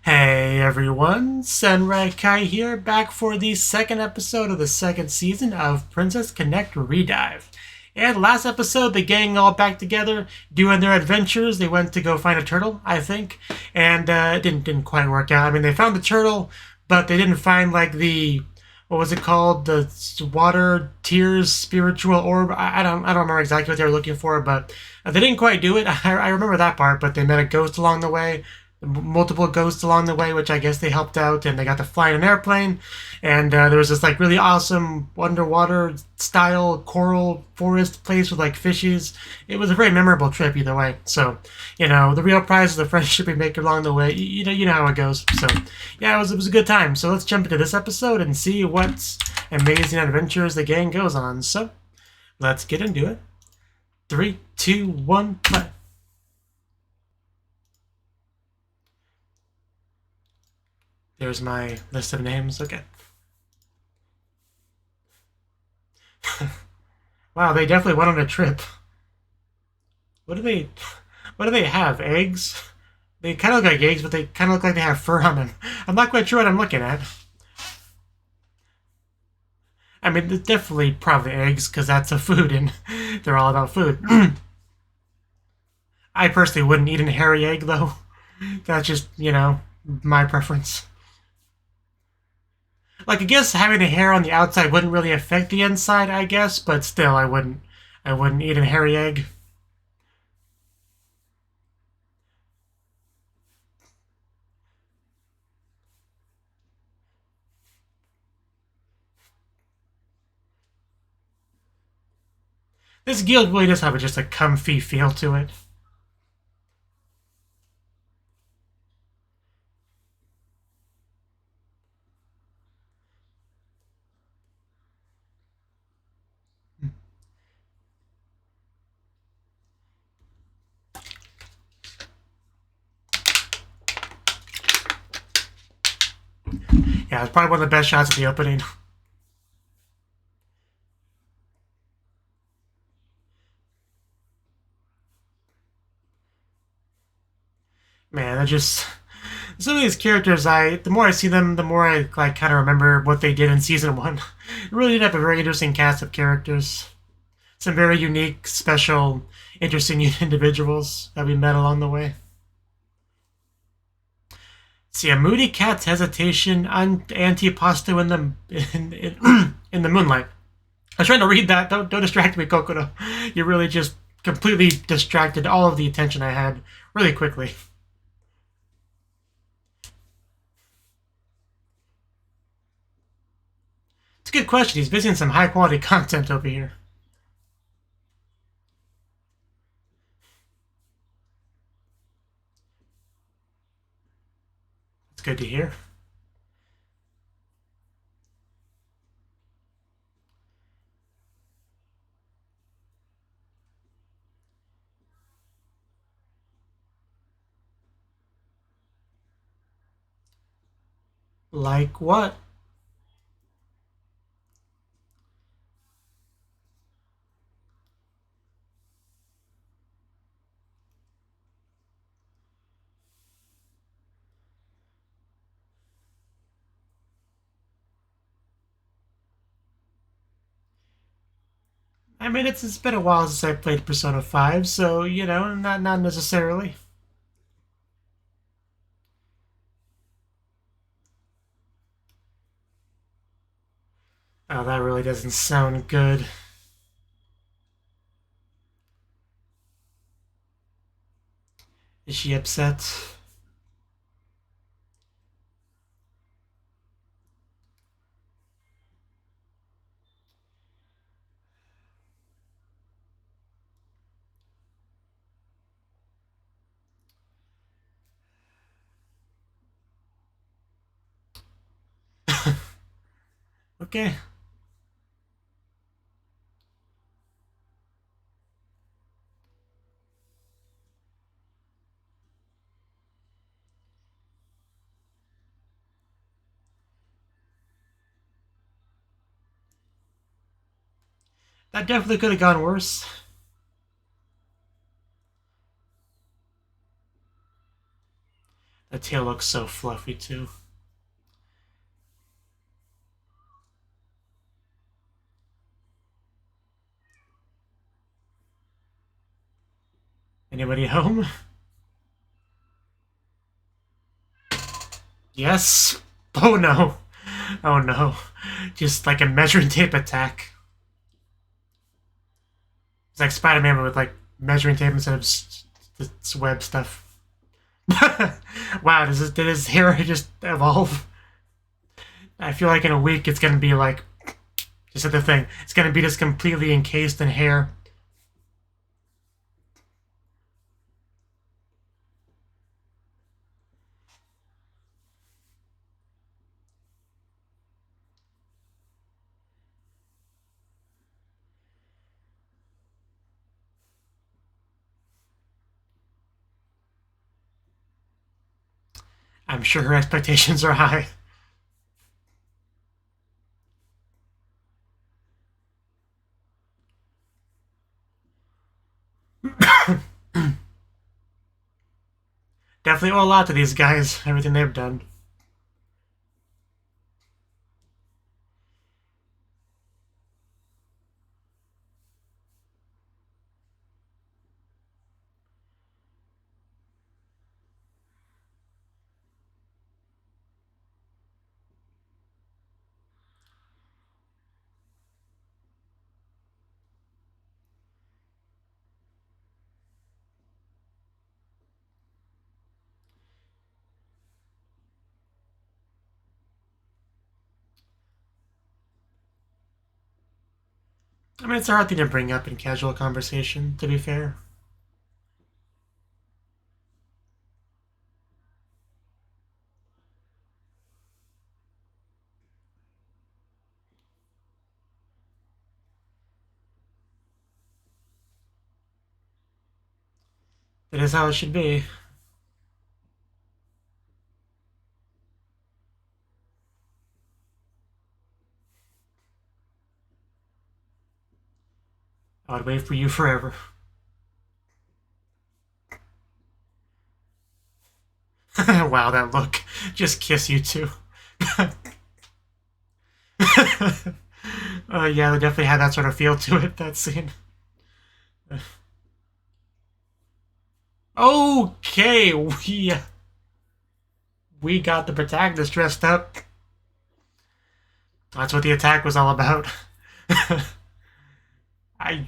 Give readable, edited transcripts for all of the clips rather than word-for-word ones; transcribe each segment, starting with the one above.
Hey everyone, Kai here, back for the second episode of the second season of Princess Connect ReDive. And last episode, the gang all back together, doing their adventures. They went to go find a turtle, I think, and it didn't quite work out. I mean, they found the turtle, but they didn't find like the what was it called? The water tears spiritual orb. I don't remember exactly what they were looking for, but they didn't quite do it. I remember that part, but they met a ghost along the way, multiple ghosts along the way, which I guess they helped out, and they got to fly in an airplane. And there was this like really awesome underwater style coral forest place with like fishes. It was a very memorable trip either way. So, the real prize is the friendship we make along the way. You know how it goes. So, yeah, it was a good time. So let's jump into this episode and see what amazing adventures the gang goes on. So, let's get into it. 3, 2, 1, play. There's my list of names. Okay. Wow, they definitely went on a trip. What do they what do they have? Eggs? They kind of look like eggs, but they kind of look like they have fur on them. I'm not quite sure what I'm looking at. I mean, it's definitely probably eggs, because that's a food, and they're all about food. I personally wouldn't eat a hairy egg, though. That's just, my preference. Like, I guess having the hair on the outside wouldn't really affect the inside, I guess, but still, I wouldn't eat a hairy egg. This guild really does have just a comfy feel to it. Yeah, it's probably one of the best shots of the opening. Man, I just some of these characters, the more I see them, the more I like kind of remember what they did in season one. It really did have a very interesting cast of characters. Some very unique, special, interesting individuals that we met along the way. See, a moody cat's hesitation, antipasto in the moonlight. I was trying to read that. Don't distract me, Kokoro. You really just completely distracted all of the attention I had really quickly. It's a good question. He's busy in some high quality content over here. It's good to hear. Like what? I mean, it's been a while since I played Persona 5, so, not necessarily. Oh, that really doesn't sound good. Is she upset? Okay. That definitely could have gone worse. The tail looks so fluffy too. Anybody home? Yes. Oh no. Oh no. Just like a measuring tape attack. It's like Spider-Man with like measuring tape instead of this web stuff. Wow, did his hair just evolve? I feel like in a week it's gonna be like, just at the thing, it's gonna be just completely encased in hair. I'm sure her expectations are high. Definitely owe a lot to these guys, everything they've done. I mean, it's a hard thing to bring up in casual conversation, to be fair. It is how it should be. I would wait for you forever. Wow, that look. Just kiss you too. Yeah, they definitely had that sort of feel to it, that scene. Okay, we got the protagonist dressed up. That's what the attack was all about. I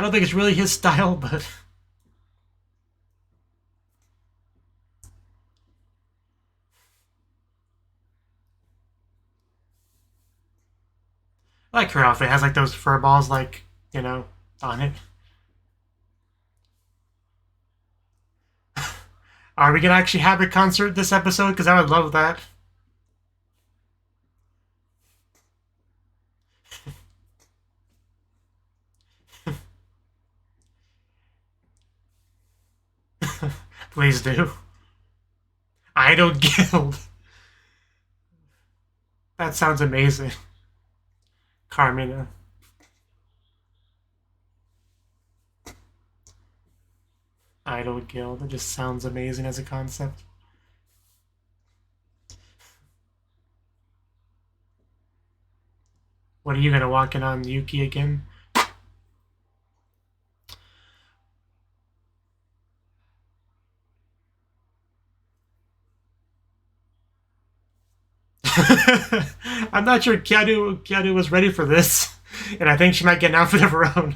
don't think it's really his style, but I like her outfit. It has like those fur balls, like, you know, on it. Are we gonna actually have a concert this episode? Because I would love that. Please do. Idol Guild. That sounds amazing. Carmina. Idol Guild. It just sounds amazing as a concept. What are you gonna walk in on Yuki again? I'm not sure Keanu was ready for this, and I think she might get an outfit of her own.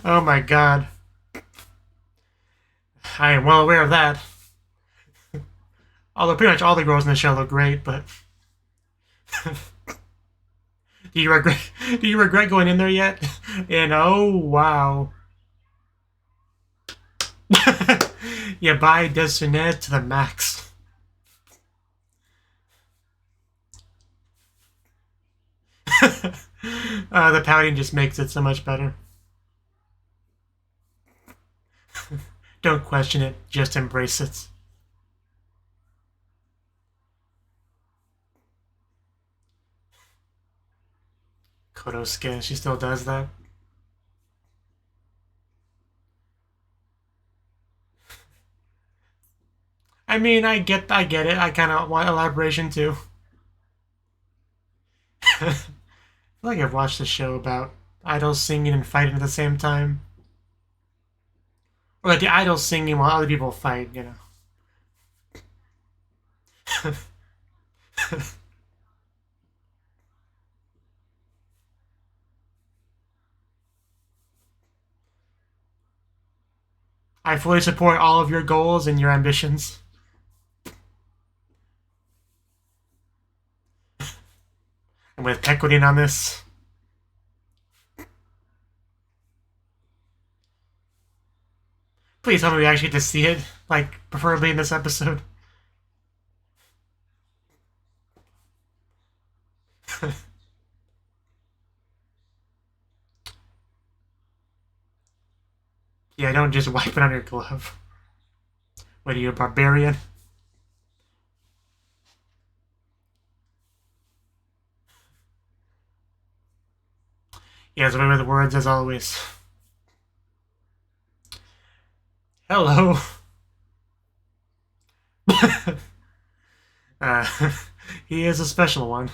Oh my god. I am well aware of that. Although pretty much all the girls in the show look great, but do you regret going in there yet? And oh wow. Yeah, buy Destinet to the max. The pouting just makes it so much better. Don't question it, just embrace it. Kodosuke, she still does that. mean, I get it. I kind of want elaboration too. I feel like I've watched a show about idols singing and fighting at the same time. Or like the idols singing while other people fight, you know. I fully support all of your goals and your ambitions. I'm with Pequodin on this. Please tell me we actually get to see it, like, preferably in this episode. Yeah, don't just wipe it on your glove. What are you, a barbarian? He has a way with words as always. Hello. uh, he is a special one.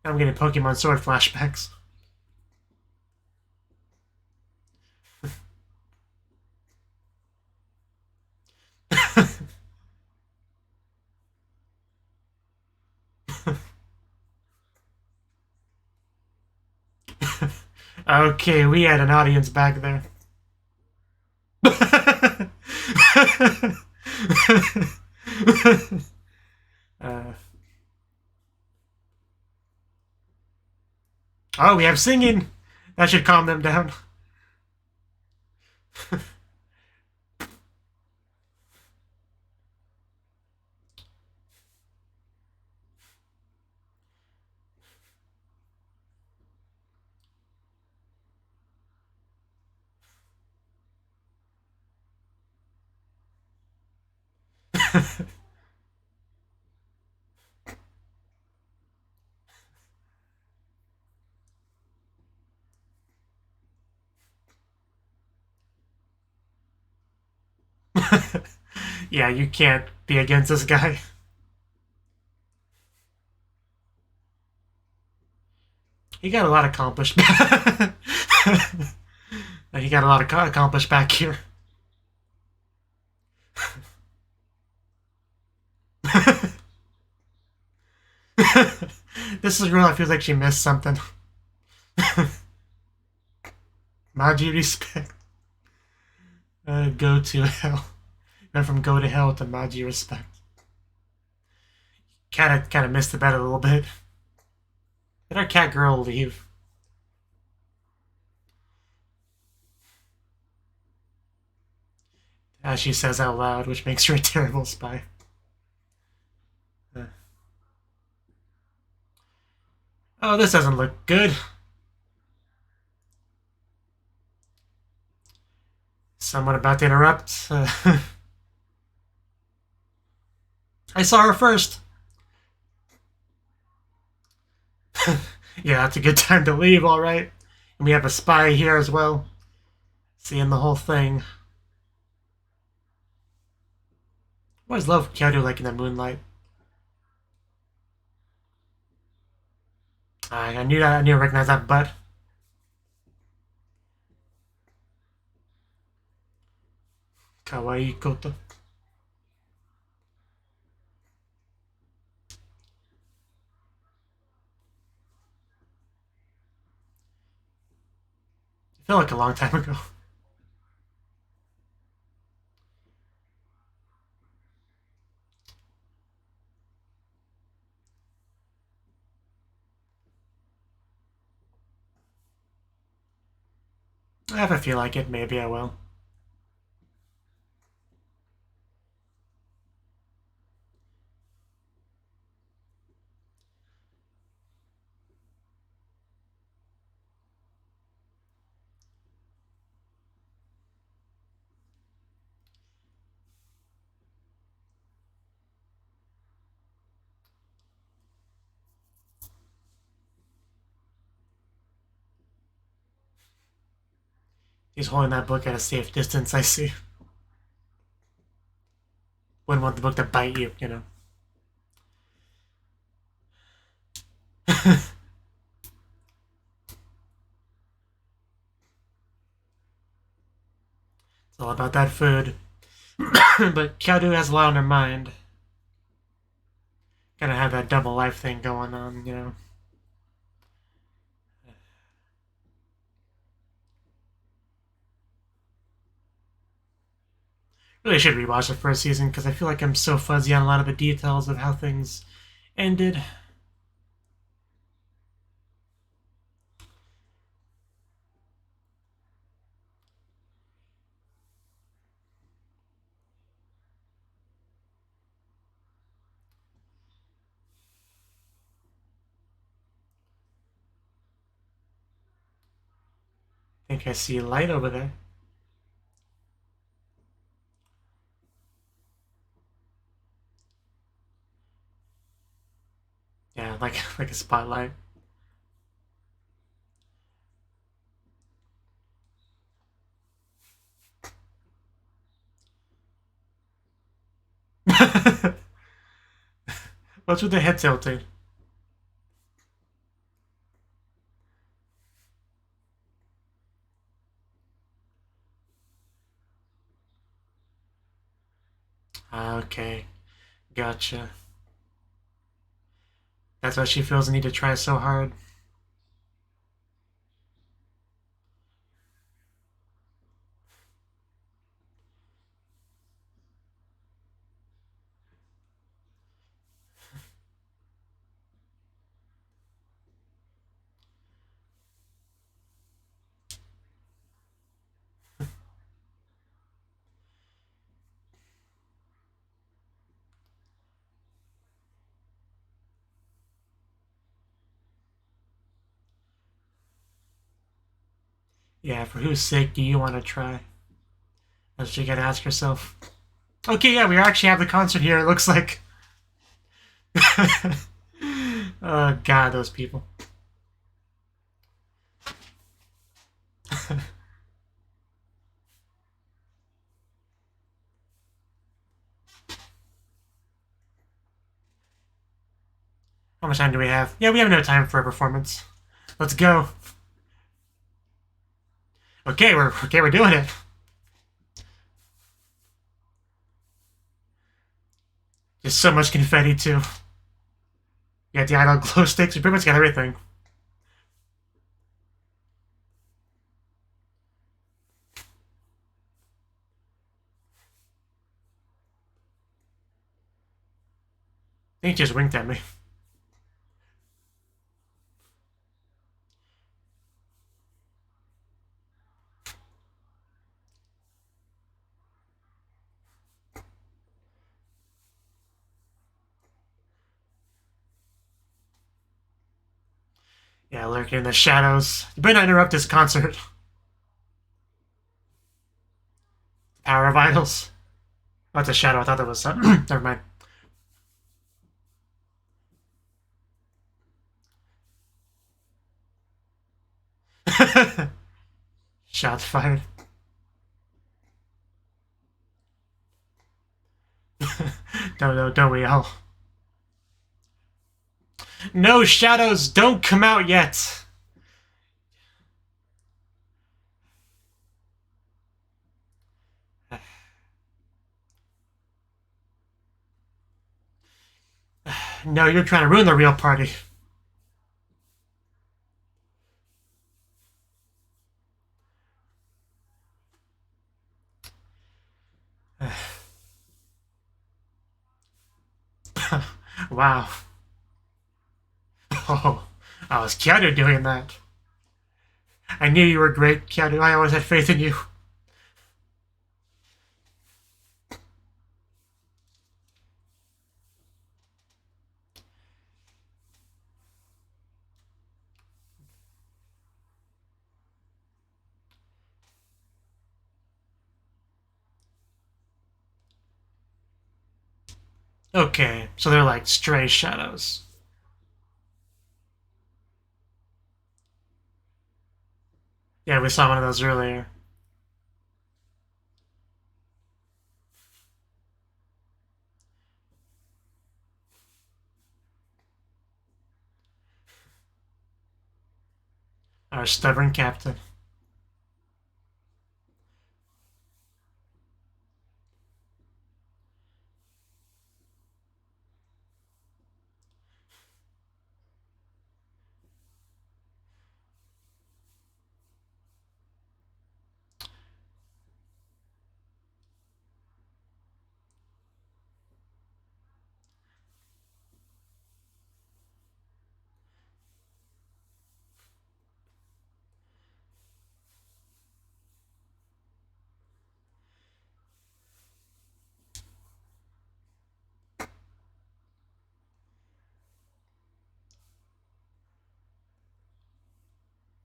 I'm getting Pokemon Sword flashbacks. Okay, we had an audience back there. Oh, we have singing. That should calm them down. Yeah, you can't be against this guy. He got a lot accomplished. He got a lot accomplished back here. This is a girl that feels like she missed something. Maji respect. Go to hell. Went from go to hell to Maji respect. Kind of missed the bet a little bit. Did our cat girl leave? As she says out loud, which makes her a terrible spy. Oh, this doesn't look good. Someone about to interrupt. I saw her first. Yeah, that's a good time to leave, alright. And we have a spy here as well. Seeing the whole thing. I always love Kyoto like in the moonlight. I knew that. I knew to recognize that butt. Kawaii Koto. I feel like a long time ago. If I feel like it, maybe I will. He's holding that book at a safe distance, I see. Wouldn't want the book to bite you, you know. It's all about that food. But Kyaru has a lot on her mind. Gotta have that double life thing going on, you know. Really should rewatch the first season because I feel like I'm so fuzzy on a lot of the details of how things ended. I think I see light over there. Yeah, like a spotlight. What's with the head tilting? Okay, gotcha. That's why she feels the need to try so hard. Yeah, for whose sake do you want to try? That's what you gotta ask yourself. Okay, yeah, we actually have the concert here, it looks like. Oh, God, those people. How much time do we have? Yeah, we have no time for a performance. Let's go. Okay, we're doing it. Just so much confetti too. You got the idol glow sticks. We pretty much got everything. I think he just winked at me. Yeah, lurking in the shadows. You better not interrupt this concert. Power of idols. Oh, it's a shadow. I thought that was never mind. Shots fired. Don't we all? No, shadows, don't come out yet. No, you're trying to ruin the real party. Wow. Oh, I was Keanu doing that. I knew you were great, Keanu. I always had faith in you. Okay, so they're like stray shadows. Yeah, we saw one of those earlier. Our stubborn captain.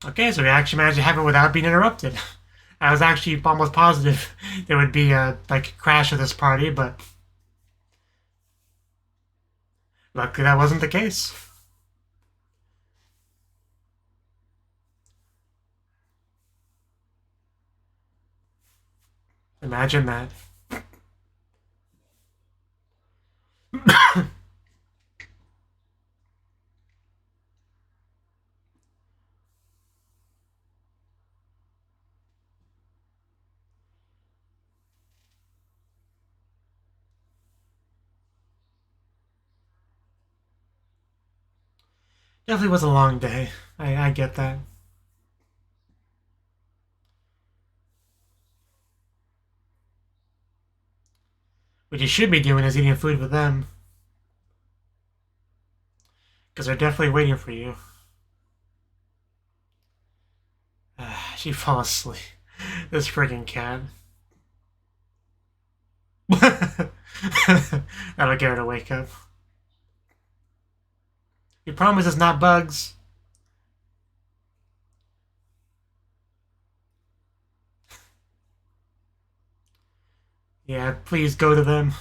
Okay, so we actually managed to have it without being interrupted. I was actually almost positive there would be a crash of this party, but luckily that wasn't the case. Imagine that. Definitely was a long day. I get that. What you should be doing is eating food with them. Because they're definitely waiting for you. She fell asleep. This friggin' cat. That'll get her to wake up. You promise it's not bugs. Yeah, please go to them.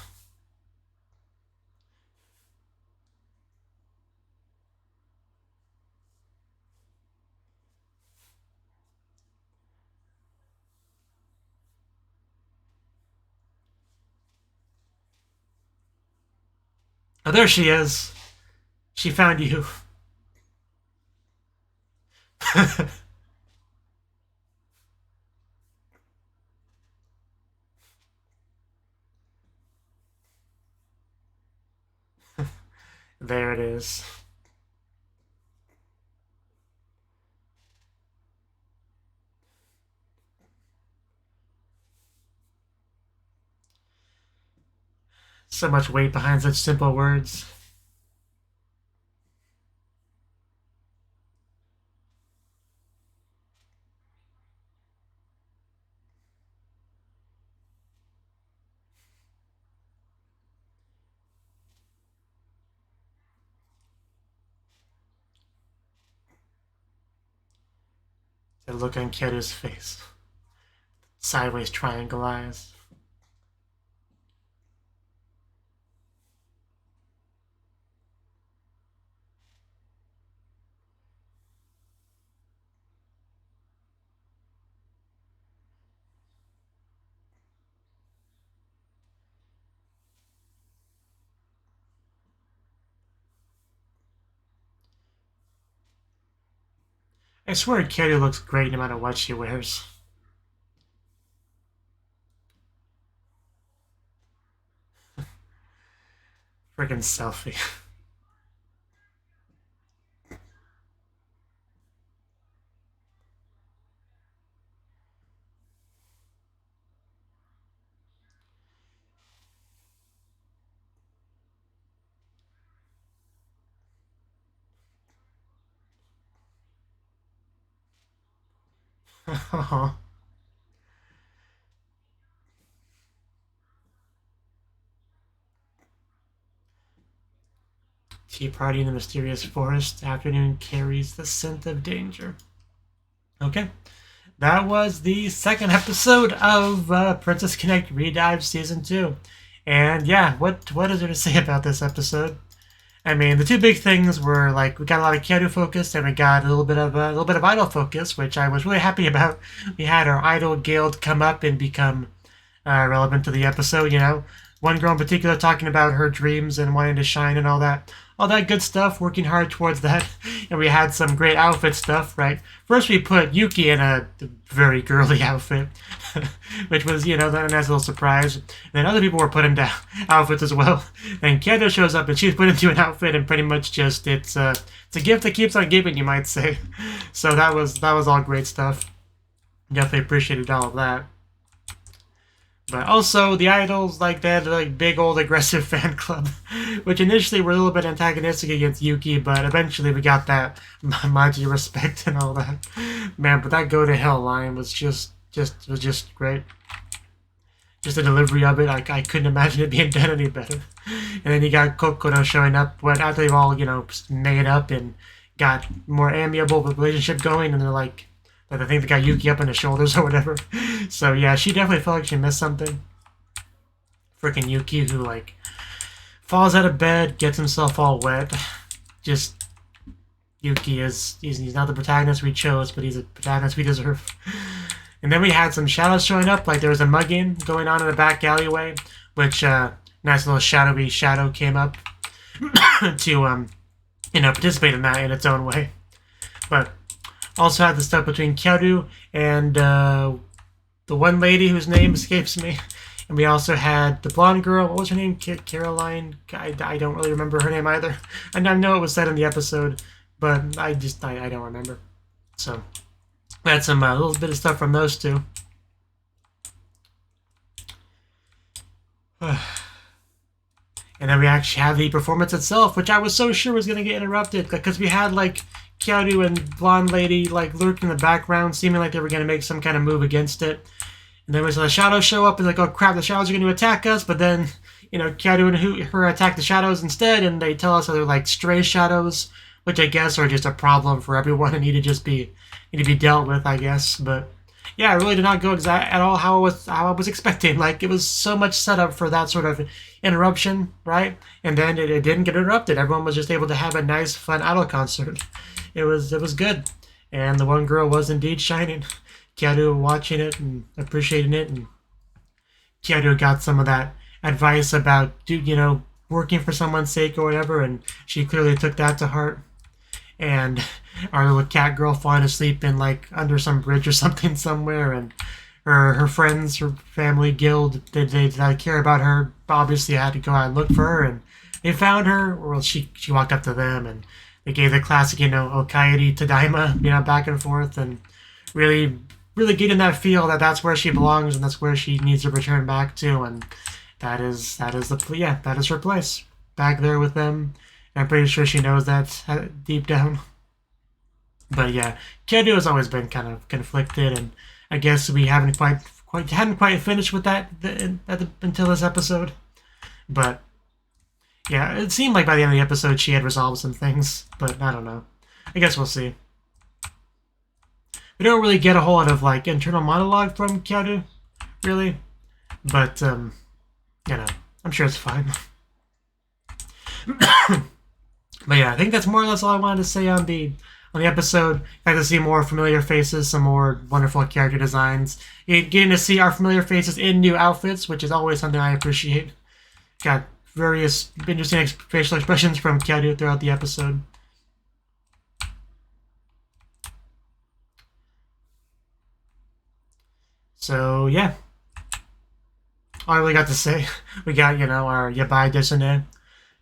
Oh, there she is. She found you. There it is. So much weight behind such simple words. The look on Kyoto's face. Sideways triangle eyes. I swear Kyoto looks great no matter what she wears. Friggin' selfie. Tea party in the mysterious forest. Afternoon carries the scent of danger. Okay. That was the second episode of Princess Connect ReDive Season 2. And yeah, what is there to say about this episode? I mean, the two big things were like we got a lot of Kyoto focus and we got a little bit of idol focus, which I was really happy about. We had our idol guild come up and become relevant to the episode. You know, one girl in particular talking about her dreams and wanting to shine and all that. all that good stuff, working hard towards that. And we had some great outfit stuff, right? First we put Yuki in a very girly outfit, which was, you know, a nice little surprise. And then other people were put into outfits as well. And Kendo shows up and she's put into an outfit, and pretty much just, it's a gift that keeps on giving, you might say. So that was all great stuff. Definitely appreciated all of that. But also, the idols, like, they had like big old aggressive fan club, which initially were a little bit antagonistic against Yuki, but eventually we got that Maji respect and all that. Man, but that go to hell line was just great. Just the delivery of it, I couldn't imagine it being done any better. And then you got Kokoro showing up when after they've all, you know, made up and got more amiable relationship going, and they're like, I think they got Yuki up on his shoulders or whatever. So yeah, she definitely felt like she missed something. Freaking Yuki, who like falls out of bed, gets himself all wet. Just Yuki he's not the protagonist we chose, but he's a protagonist we deserve. And then we had some shadows showing up, like there was a mugging going on in the back alleyway, which nice little shadowy shadow came up to you know, participate in that in its own way. But also had the stuff between Kyaru and the one lady whose name escapes me. And we also had the blonde girl. What was her name? Caroline? I don't really remember her name either. I know it was said in the episode, but I don't remember. So we had some little bit of stuff from those two. And then we actually had the performance itself, which I was so sure was going to get interrupted, because we had like Kyaru and blonde lady like lurking in the background, seeming like they were going to make some kind of move against it. And then we saw the shadows show up, and like, oh crap, the shadows are going to attack us. But then, you know, Kyaru and her attack the shadows instead, and they tell us that they're like stray shadows, which I guess are just a problem for everyone and need to be dealt with, I guess. But yeah, it really did not go at all how I was expecting. Like, it was so much setup for that sort of interruption, right? And then it didn't get interrupted. Everyone was just able to have a nice, fun idol concert. It was good, and the one girl was indeed shining. Kyaru watching it and appreciating it, and Kyaru got some of that advice about, you know, working for someone's sake or whatever, and she clearly took that to heart. And our little cat girl falling asleep in like under some bridge or something somewhere, and her friends, her family guild, they care about her. Obviously, had to go out and look for her, and they found her. Well, she walked up to them and they gave the classic, you know, Okairi Tadaima, you know, back and forth, and really getting that feel that that's where she belongs and that's where she needs to return back to, and that is her place, back there with them. And I'm pretty sure she knows that deep down. But yeah, Kyaru has always been kind of conflicted, and I guess we hadn't quite finished with that until this episode. But yeah, it seemed like by the end of the episode she had resolved some things, but I don't know. I guess we'll see. We don't really get a whole lot of like internal monologue from Kyaru, really, but you know, I'm sure it's fine. But yeah, I think that's more or less all I wanted to say on the episode. I got to see more familiar faces, some more wonderful character designs. Getting to see our familiar faces in new outfits, which is always something I appreciate. Got various interesting facial expressions from Kyaru throughout the episode. So yeah, all I really got to say, we got, you know, our Yabai Desune,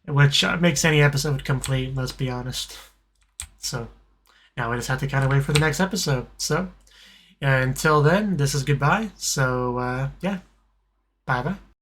which makes any episode complete, let's be honest. So now we just have to kind of wait for the next episode. So until then, this is goodbye. So yeah, bye bye.